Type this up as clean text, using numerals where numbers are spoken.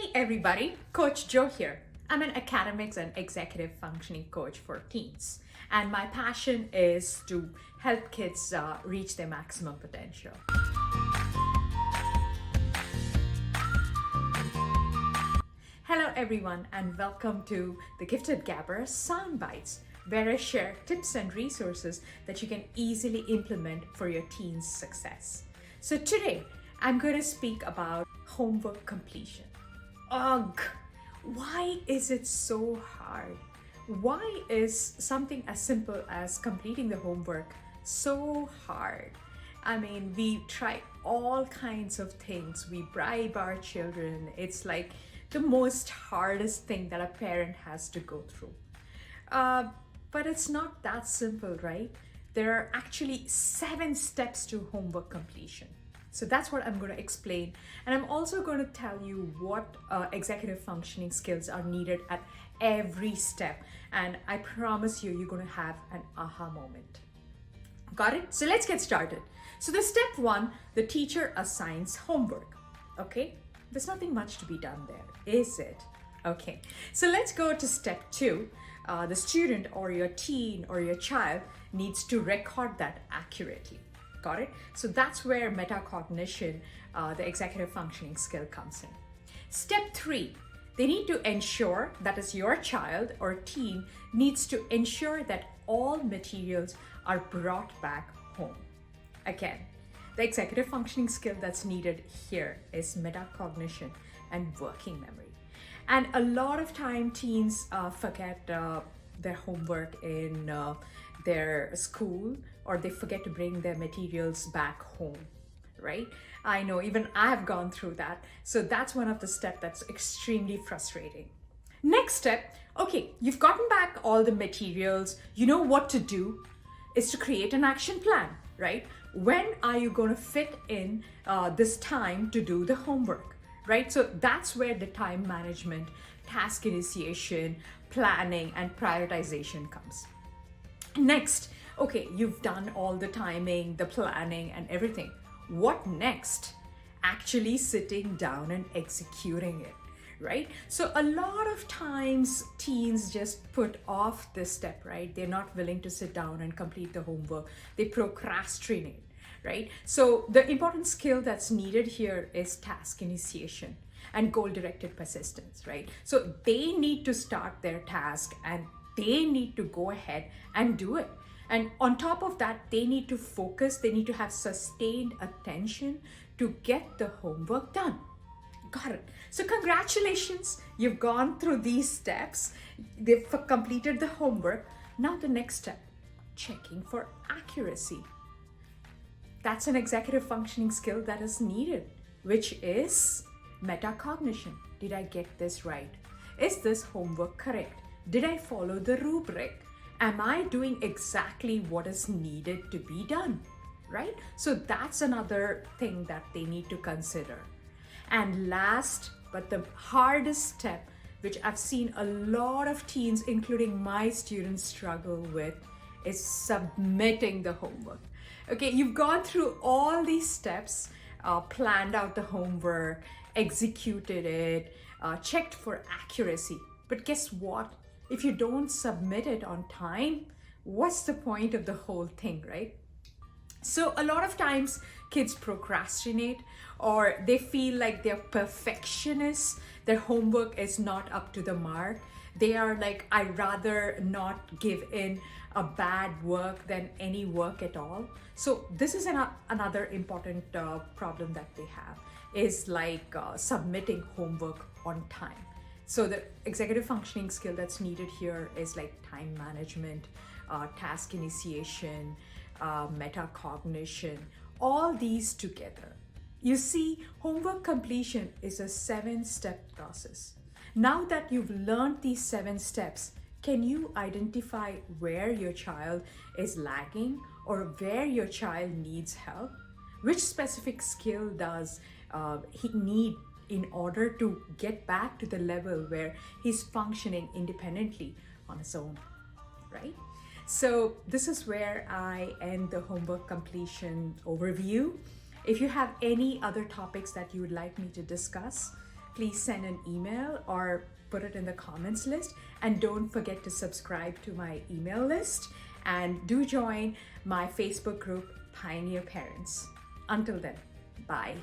Hey everybody, Coach Joe here. I'm an academics and executive functioning coach for teens, and my passion is to help kids reach their maximum potential. Hello everyone, and welcome to the Gifted Gabber Sound Bites, where I share tips and resources that you can easily implement for your teen's success. So today, I'm going to speak about homework completion. Ugh! Why is it so hard? Why is something as simple as completing the homework so hard? I mean, we try all kinds of things. We bribe our children. It's like the most hardest thing that a parent has to go through. But it's not that simple, right? There are actually 7 steps to homework completion. So that's what I'm going to explain. And I'm also going to tell you what executive functioning skills are needed at every step. And I promise you, you're going to have an aha moment. Got it? So let's get started. So the step 1, the teacher assigns homework. Okay? There's nothing much to be done there, is it? Okay. So let's go to step 2. The student or your teen or your child needs to record that accurately. Got it? So that's where metacognition, the executive functioning skill, comes in. Step 3, they need to ensure, that is your child or teen needs to ensure that all materials are brought back home. Again, the executive functioning skill that's needed here is metacognition and working memory. And a lot of time teens forget their homework in their school, or they forget to bring their materials back home, right? I know, even I have gone through that. So that's one of the steps that's extremely frustrating. Next step, okay, you've gotten back all the materials, you know what to do, is to create an action plan, right? When are you going to fit in this time to do the homework, right? So that's where the time management, task initiation, planning, and prioritization comes. Next, okay, you've done all the timing, the planning, and everything. What next? Actually sitting down and executing it, right? So a lot of times teens just put off this step, right? They're not willing to sit down and complete the homework. They procrastinate, right? So the important skill that's needed here is task initiation and goal-directed persistence, right? So they need to start their task and they need to go ahead and do it. And on top of that, they need to focus, they need to have sustained attention to get the homework done. Got it. So congratulations, you've gone through these steps, they've completed the homework. Now the next step, checking for accuracy. That's an executive functioning skill that is needed, which is metacognition. Did I get this right? Is this homework correct? Did I follow the rubric? Am I doing exactly what is needed to be done, right? So that's another thing that they need to consider. And last, but the hardest step, which I've seen a lot of teens, including my students, struggle with, is submitting the homework. Okay, you've gone through all these steps, planned out the homework, executed it, checked for accuracy. But guess what? If you don't submit it on time, what's the point of the whole thing, right? So a lot of times kids procrastinate, or they feel like they're perfectionists. Their homework is not up to the mark. They are like, I'd rather not give in a bad work than any work at all. So this is another important problem that they have, is like submitting homework on time. So the executive functioning skill that's needed here is like time management, task initiation, metacognition, all these together. You see, homework completion is a 7-step process. Now that you've learned these 7 steps, can you identify where your child is lagging or where your child needs help? Which specific skill does he need in order to get back to the level where he's functioning independently on his own, right? So this is where I end the homework completion overview. If you have any other topics that you would like me to discuss, please send an email or put it in the comments list. And don't forget to subscribe to my email list and do join my Facebook group, Pioneer Parents. Until then, bye.